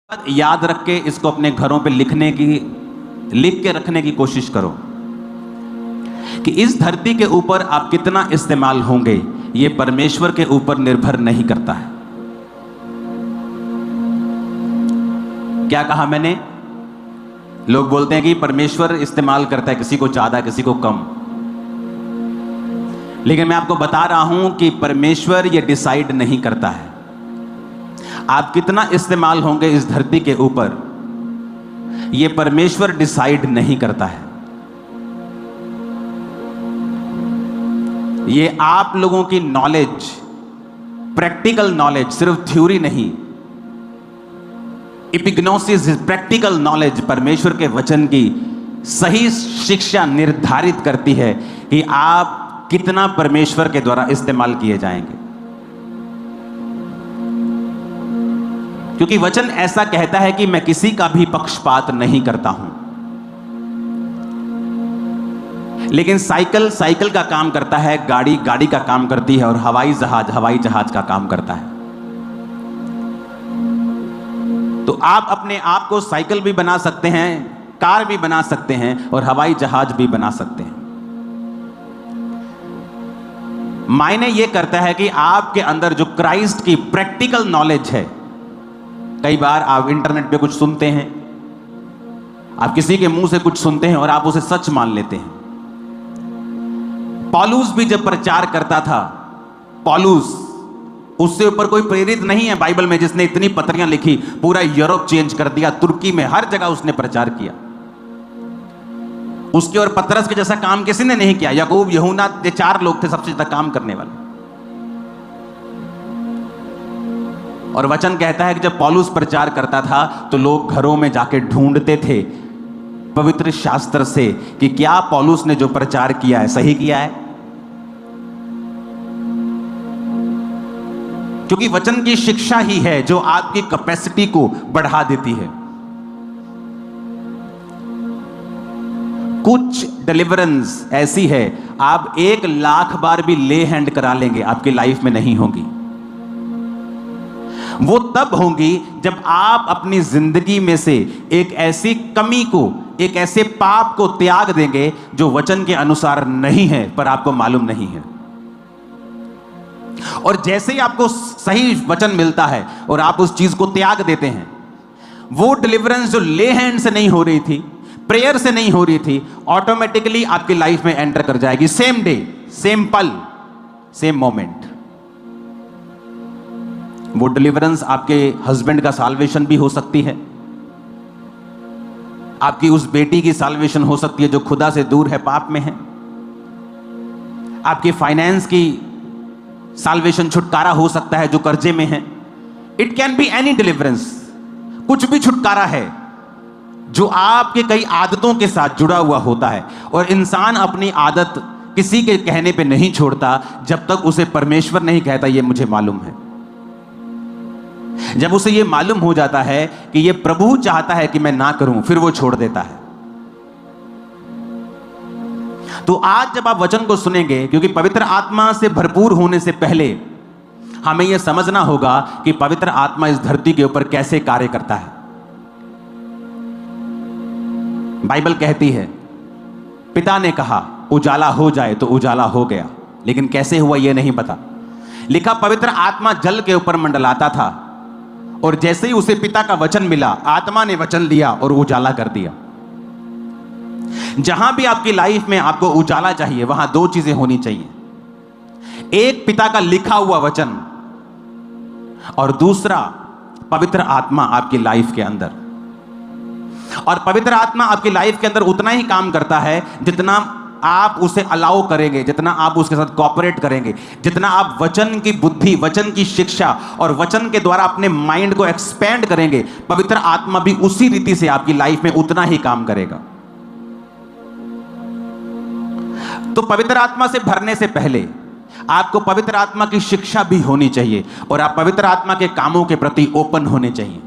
याद रख के इसको अपने घरों पे लिख के रखने की कोशिश करो कि इस धरती के ऊपर आप कितना इस्तेमाल होंगे, ये परमेश्वर के ऊपर निर्भर नहीं करता है। क्या कहा मैंने? लोग बोलते हैं कि परमेश्वर इस्तेमाल करता है, किसी को ज्यादा किसी को कम, लेकिन मैं आपको बता रहा हूं कि परमेश्वर ये डिसाइड नहीं करता है आप कितना इस्तेमाल होंगे इस धरती के ऊपर, ये परमेश्वर डिसाइड नहीं करता है। ये आप लोगों की नॉलेज, प्रैक्टिकल नॉलेज, सिर्फ थ्योरी नहीं, एपिग्नोसिस, प्रैक्टिकल नॉलेज, परमेश्वर के वचन की सही शिक्षा निर्धारित करती है कि आप कितना परमेश्वर के द्वारा इस्तेमाल किए जाएंगे। क्योंकि वचन ऐसा कहता है कि मैं किसी का भी पक्षपात नहीं करता हूं, लेकिन साइकिल का काम करता है, गाड़ी का काम करती है, और हवाई जहाज का काम करता है। तो आप अपने आप को साइकिल भी बना सकते हैं, कार भी बना सकते हैं, और हवाई जहाज भी बना सकते हैं। मायने यह करता है कि आपके अंदर जो क्राइस्ट की प्रैक्टिकल नॉलेज है। कई बार आप इंटरनेट पे कुछ सुनते हैं, आप किसी के मुंह से कुछ सुनते हैं और आप उसे सच मान लेते हैं। पौलुस भी जब प्रचार करता था, पौलुस, उससे ऊपर कोई प्रेरित नहीं है बाइबल में जिसने इतनी पत्रियां लिखी, पूरा यूरोप चेंज कर दिया, तुर्की में हर जगह उसने प्रचार किया। उसके और पतरस के जैसा काम किसी ने नहीं किया। याकूब, यूहन्ना, ये 4 लोग थे सबसे ज्यादा काम करने वाले। और वचन कहता है कि जब पौलुस प्रचार करता था तो लोग घरों में जाके ढूंढते थे पवित्र शास्त्र से कि क्या पौलुस ने जो प्रचार किया है सही किया है। क्योंकि वचन की शिक्षा ही है जो आपकी कैपेसिटी को बढ़ा देती है। कुछ डिलीवरेंस ऐसी है, आप 1,00,000 बार भी ले हैंड करा लेंगे, आपकी लाइफ में नहीं होगी। वो तब होंगी जब आप अपनी जिंदगी में से एक ऐसी कमी को, एक ऐसे पाप को त्याग देंगे जो वचन के अनुसार नहीं है, पर आपको मालूम नहीं है। और जैसे ही आपको सही वचन मिलता है और आप उस चीज को त्याग देते हैं, वो डिलीवरेंस जो ले हैंड से नहीं हो रही थी, प्रेयर से नहीं हो रही थी, ऑटोमेटिकली आपकी लाइफ में एंटर कर जाएगी। सेम डे, सेम पल, सेम मोमेंट। वो डिलीवरेंस आपके हस्बैंड का साल्वेशन भी हो सकती है, आपकी उस बेटी की साल्वेशन हो सकती है जो खुदा से दूर है, पाप में है। आपकी फाइनेंस की साल्वेशन, छुटकारा हो सकता है जो कर्जे में है। It can be any deliverance. कुछ भी छुटकारा है जो आपके कई आदतों के साथ जुड़ा हुआ होता है। और इंसान अपनी आदत किसी के कहने पे नहीं छोड़ता जब तक उसे परमेश्वर नहीं कहता ये मुझे मालूम है। जब उसे ये मालूम हो जाता है कि ये प्रभु चाहता है कि मैं ना करूं, फिर वो छोड़ देता है। तो आज जब आप वचन को सुनेंगे, क्योंकि पवित्र आत्मा से भरपूर होने से पहले हमें यह समझना होगा कि पवित्र आत्मा इस धरती के ऊपर कैसे कार्य करता है। बाइबल कहती है, पिता ने कहा उजाला हो जाए तो उजाला हो गया, लेकिन कैसे हुआ यह नहीं पता। लिखा, पवित्र आत्मा जल के ऊपर मंडलाता था, और जैसे ही उसे पिता का वचन मिला, आत्मा ने वचन दिया और उजाला कर दिया। जहां भी आपकी लाइफ में आपको उजाला चाहिए, वहां 2 चीजें होनी चाहिए। एक, पिता का लिखा हुआ वचन, और दूसरा, पवित्र आत्मा आपकी लाइफ के अंदर। और पवित्र आत्मा आपकी लाइफ के अंदर उतना ही काम करता है जितना आप उसे अलाउ करेंगे, जितना आप उसके साथ कोऑपरेट करेंगे, जितना आप वचन की बुद्धि, वचन की शिक्षा और वचन के द्वारा अपने माइंड को एक्सपेंड करेंगे, पवित्र आत्मा भी उसी रीति से आपकी लाइफ में उतना ही काम करेगा। तो पवित्र आत्मा से भरने से पहले आपको पवित्र आत्मा की शिक्षा भी होनी चाहिए, और आप पवित्र आत्मा के कामों के प्रति ओपन होने चाहिए।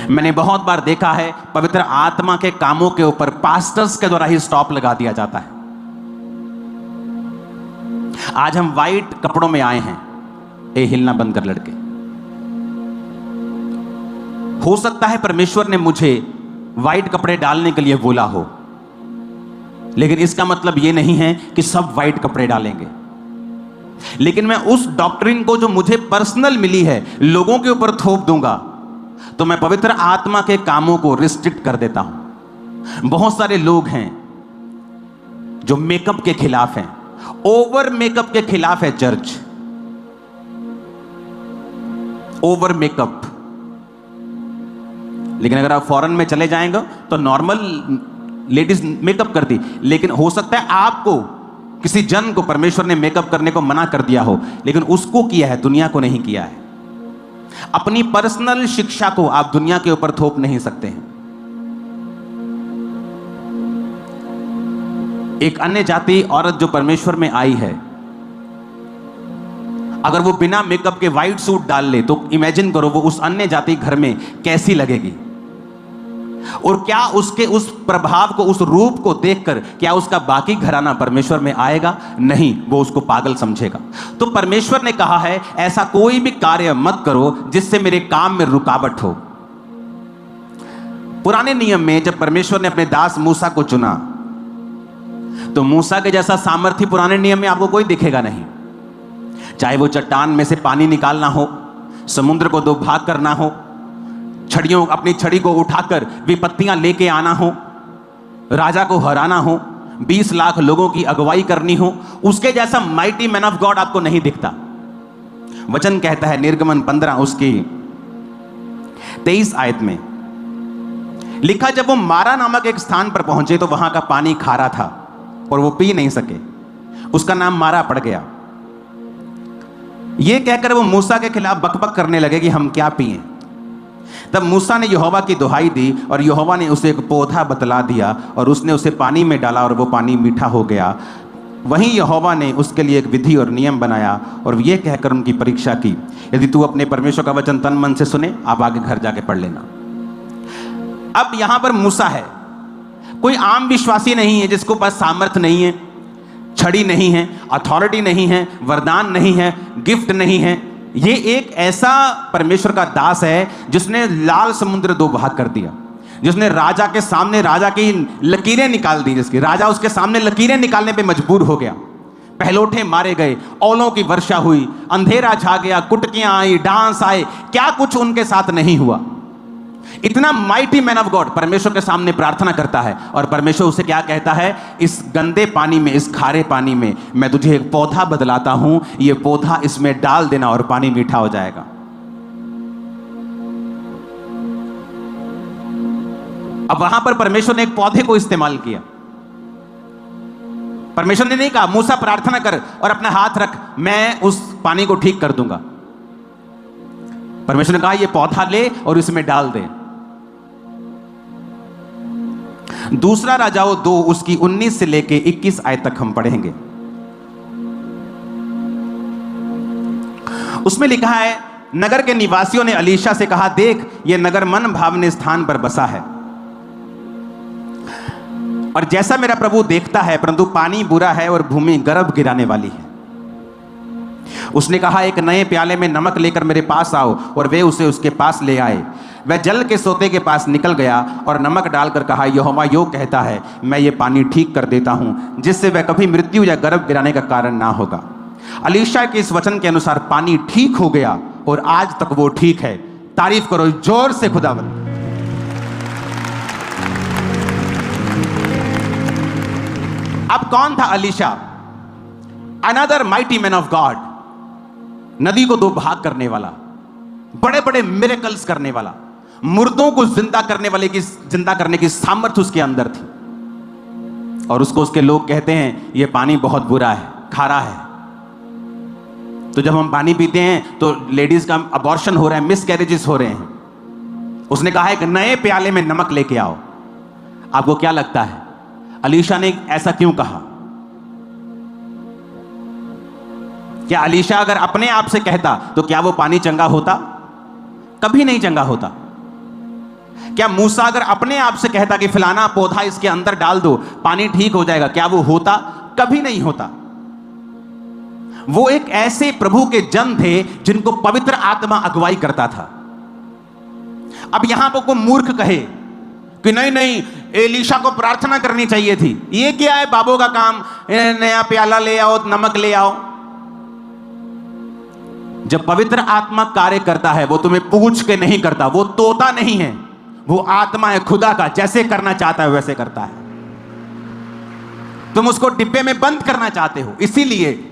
मैंने बहुत बार देखा है, पवित्र आत्मा के कामों के ऊपर पास्टर्स के द्वारा ही स्टॉप लगा दिया जाता है। आज हम वाइट कपड़ों में आए हैं, ए हिलना बंद कर लड़के, हो सकता है परमेश्वर ने मुझे व्हाइट कपड़े डालने के लिए बोला हो, लेकिन इसका मतलब यह नहीं है कि सब व्हाइट कपड़े डालेंगे। लेकिन मैं उस डॉक्ट्रिन को जो मुझे पर्सनल मिली है लोगों के ऊपर थोप दूंगा, तो मैं पवित्र आत्मा के कामों को रिस्ट्रिक्ट कर देता हूं। बहुत सारे लोग हैं जो मेकअप के खिलाफ हैं, ओवर मेकअप के खिलाफ है चर्च। ओवर मेकअप, लेकिन अगर आप फॉरेन में चले जाएंगे तो नॉर्मल लेडीज मेकअप करती, लेकिन हो सकता है आपको किसी जन को परमेश्वर ने मेकअप करने को मना कर दिया हो, लेकिन उसको किया है, दुनिया को नहीं किया है। अपनी पर्सनल शिक्षा को आप दुनिया के ऊपर थोप नहीं सकते हैं। एक अन्य जाति औरत जो परमेश्वर में आई है, अगर वो बिना मेकअप के व्हाइट सूट डाल ले तो इमेजिन करो वो उस अन्य जाति घर में कैसी लगेगी, और क्या उसके उस प्रभाव को, उस रूप को देखकर क्या उसका बाकी घराना परमेश्वर में आएगा? नहीं, वो उसको पागल समझेगा। तो परमेश्वर ने कहा है ऐसा कोई भी कार्य मत करो जिससे मेरे काम में रुकावट हो। पुराने नियम में जब परमेश्वर ने अपने दास मूसा को चुना, तो मूसा के जैसा सामर्थ्य पुराने नियम में आपको कोई दिखेगा नहीं। चाहे वो चट्टान में से पानी निकालना हो, समुद्र को दो भाग करना हो, छड़ियों अपनी छड़ी को उठाकर विपत्तियां लेके आना हो, राजा को हराना हो, 20 लाख लोगों की अगुवाई करनी हो, उसके जैसा माइटी मैन ऑफ गॉड आपको नहीं दिखता। वचन कहता है निर्गमन 15 उसकी 23 आयत में लिखा, जब वो मारा नामक एक स्थान पर पहुंचे तो वहां का पानी खारा था और वो पी नहीं सके, उसका नाम मारा पड़ गया। यह कहकर वो मूसा के खिलाफ बकबक करने लगे कि हम क्या पिएं। तब मूसा ने यहोवा की दुहाई दी और यहोवा ने उसे एक पौधा बतला दिया और उसने उसे पानी में डाला और वो पानी मीठा हो गया। वहीं यहोवा ने उसके लिए एक विधि और नियम बनाया और यह कहकर उनकी परीक्षा की, यदि तू अपने परमेश्वर का वचन तन मन से सुने, आप आगे घर जाके पढ़ लेना। अब यहां पर मूसा है, कोई आम विश्वासी नहीं है जिसको पास सामर्थ नहीं है, छड़ी नहीं है, अथॉरिटी नहीं है, वरदान नहीं है, गिफ्ट नहीं है। ये एक ऐसा परमेश्वर का दास है जिसने लाल समुद्र दो भाग कर दिया, जिसने राजा के सामने राजा की लकीरें निकाल दी, जिसकी राजा उसके सामने लकीरें निकालने पे मजबूर हो गया। पहलोठे मारे गए, ओलों की वर्षा हुई, अंधेरा छा गया, कुटकियां आई, डांस आए, क्या कुछ उनके साथ नहीं हुआ। इतना माइटी मैन ऑफ गॉड परमेश्वर के सामने प्रार्थना करता है और परमेश्वर उसे क्या कहता है, इस गंदे पानी में, इस खारे पानी में मैं तुझे एक पौधा बदलाता हूं, ये पौधा इसमें डाल देना और पानी मीठा हो जाएगा। अब वहां पर परमेश्वर ने एक पौधे को इस्तेमाल किया। परमेश्वर ने नहीं कहा मूसा प्रार्थना कर और अपना हाथ रख, मैं उस पानी को ठीक कर दूंगा। परमेश्वर ने कहा ये पौधा ले और इसमें डाल दे। दूसरा राजाओं 2 उसकी 19 से लेके 21 आयत तक हम पढ़ेंगे। उसमें लिखा है, नगर के निवासियों ने अलीशा से कहा, देख यह नगर मन भावने स्थान पर बसा है और जैसा मेरा प्रभु देखता है, परंतु पानी बुरा है और भूमि गर्भ गिराने वाली है। उसने कहा, एक नए प्याले में नमक लेकर मेरे पास आओ, और वे उसे उसके पास ले आए। वह जल के सोते के पास निकल गया और नमक डालकर कहा, यहोवा यो कहता है, मैं ये पानी ठीक कर देता हूं, जिससे वह कभी मृत्यु या गर्भ गिराने का कारण ना होगा। अलीशा के इस वचन के अनुसार पानी ठीक हो गया और आज तक वो ठीक है। तारीफ करो जोर से खुदावंद। अब कौन था Alisha? Another mighty man of God, नदी को 2 भाग करने वाला, बड़े बड़े मिरेकल्स करने वाला, मुर्दों को जिंदा करने की सामर्थ्य उसके अंदर थी। और उसको उसके लोग कहते हैं ये पानी बहुत बुरा है, खारा है। तो जब हम पानी पीते हैं तो लेडीज का अबॉर्शन हो रहा है, मिसकैरेजेस हो रहे हैं। उसने कहा एक नए प्याले में नमक लेके आओ। आपको क्या लगता है अलीशा ने ऐसा क्यों कहा? क्या अलीशा अगर अपने आप से कहता तो क्या वो पानी चंगा होता? कभी नहीं चंगा होता। क्या मूसा अगर अपने आप से कहता कि फलाना पौधा इसके अंदर डाल दो, पानी ठीक हो जाएगा, क्या वो होता? कभी नहीं होता। वो एक ऐसे प्रभु के जन थे जिनको पवित्र आत्मा अगुवाई करता था। अब यहां पर कोई मूर्ख कहे कि नहीं नहीं, एलीशा को प्रार्थना करनी चाहिए थी, ये क्या है बाबों का काम, नया प्याला ले आओ, नमक ले आओ। जब पवित्र आत्मा कार्य करता है वो तुम्हें पूछ के नहीं करता, वो तोता नहीं है, वो आत्मा है खुदा का, जैसे करना चाहता है वैसे करता है। तुम उसको डिब्बे में बंद करना चाहते हो, इसीलिए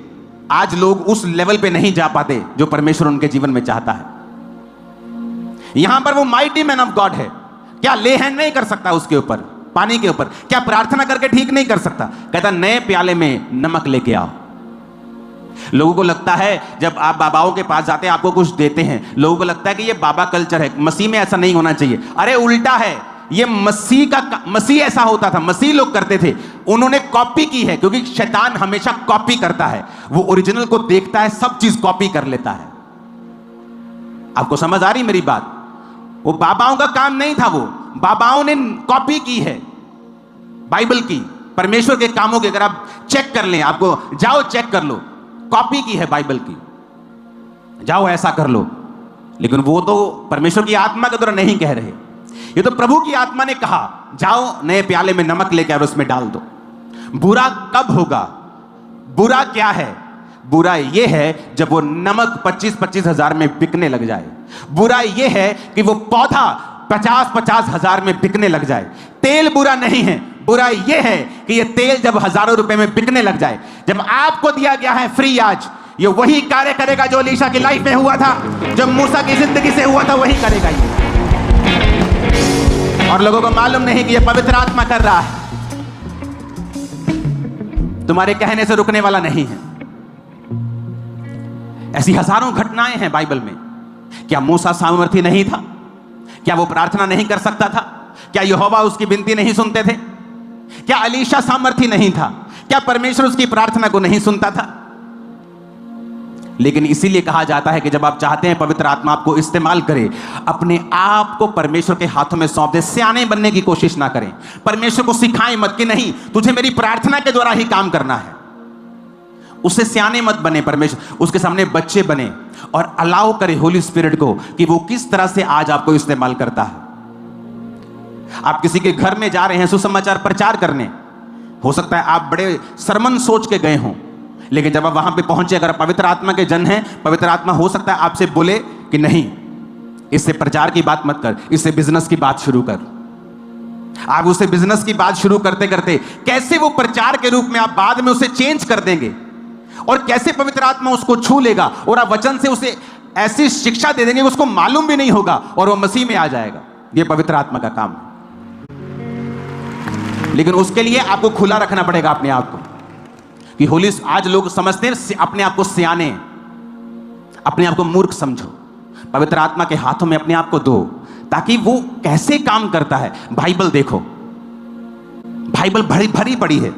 आज लोग उस लेवल पे नहीं जा पाते जो परमेश्वर उनके जीवन में चाहता है। यहां पर वो माइटी मैन ऑफ गॉड है, क्या ले हैंड नहीं कर सकता उसके ऊपर, पानी के ऊपर, क्या प्रार्थना करके ठीक नहीं कर सकता? कहता नए प्याले में नमक लेके आओ। लोगों को लगता है जब आप बाबाओं के पास जाते हैं आपको कुछ देते हैं, लोगों को लगता है कि ये बाबा कल्चर है, मसीह में ऐसा नहीं होना चाहिए। अरे उल्टा है, ये मसीह ऐसा होता था, मसीह लोग करते थे, उन्होंने कॉपी की है, क्योंकि शैतान हमेशा कॉपी करता है, वो ओरिजिनल को देखता है, सब चीज कॉपी कर लेता है। आपको समझ आ रही मेरी बात? वो बाबाओं का काम नहीं था, वो बाबाओं ने कॉपी की है बाइबल की, परमेश्वर के कामों की। अगर आप चेक कर लें, आपको जाओ चेक कर लो, कॉपी की है बाइबल की, जाओ ऐसा कर लो। लेकिन वो तो परमेश्वर की आत्मा के द्वारा नहीं कह रहे, ये तो प्रभु की आत्मा ने कहा जाओ नए प्याले में नमक लेकर और उसमें डाल दो। बुरा कब होगा? बुरा क्या है? बुरा ये है जब वो नमक 25-25 हजार में बिकने लग जाए। बुरा ये है कि वो पौधा 50-50 हजार में बिकने लग जाए। तेल बुरा नहीं है, बुरा ये है कि ये तेल जब हजारों रुपए में बिकने लग जाए। जब आपको दिया गया है फ्री, आज ये वही कार्य करेगा जो एलीशा की लाइफ में हुआ था, जब मूसा की जिंदगी से हुआ था, वही करेगा ये। और लोगों को मालूम नहीं कि ये पवित्र आत्मा कर रहा है, तुम्हारे कहने से रुकने वाला नहीं है। ऐसी हजारों घटनाएं हैं बाइबल में। क्या मूसा सामर्थी नहीं था? क्या वो प्रार्थना नहीं कर सकता था? क्या यहोवा उसकी विनती नहीं सुनते थे? क्या एलीशा सामर्थी नहीं था? क्या परमेश्वर उसकी प्रार्थना को नहीं सुनता था? लेकिन इसीलिए कहा जाता है कि जब आप चाहते हैं पवित्र आत्मा आपको इस्तेमाल करे, अपने आप को परमेश्वर के हाथों में सौंप दे। सियाने बनने की कोशिश ना करें, परमेश्वर को सिखाएं मत कि नहीं तुझे मेरी प्रार्थना के द्वारा ही काम करना है। उससे सियाने मत बने, परमेश्वर उसके सामने बच्चे बने और अलाउ करे होली स्पिरिट को कि वो किस तरह से आज आपको इस्तेमाल करता है। आप किसी के घर में जा रहे हैं सुसमाचार प्रचार करने, हो सकता है आप बड़े सरमन सोच के गए हों, लेकिन जब आप वहां पे पहुंचे, अगर पवित्र आत्मा के जन हैं, पवित्र आत्मा हो सकता है आपसे बोले कि नहीं, इससे प्रचार की बात मत कर, इससे बिजनेस की बात शुरू कर। आप उससे बिजनेस की बात शुरू करते करते कैसे वो प्रचार के रूप में आप बाद में उसे चेंज कर देंगे, और कैसे पवित्र आत्मा उसको छू लेगा और आप वचन से उसे ऐसी शिक्षा दे देंगे उसको मालूम भी नहीं होगा और वो मसीह में आ जाएगा। ये पवित्र आत्मा का काम है। लेकिन उसके लिए आपको खुला रखना पड़ेगा अपने आप को कि होली, आज लोग समझते हैं अपने आप को सियाने, अपने आप को मूर्ख समझो। पवित्र आत्मा के हाथों में अपने आप को दो ताकि वो कैसे काम करता है। बाइबल देखो, बाइबल भरी भरी पड़ी है।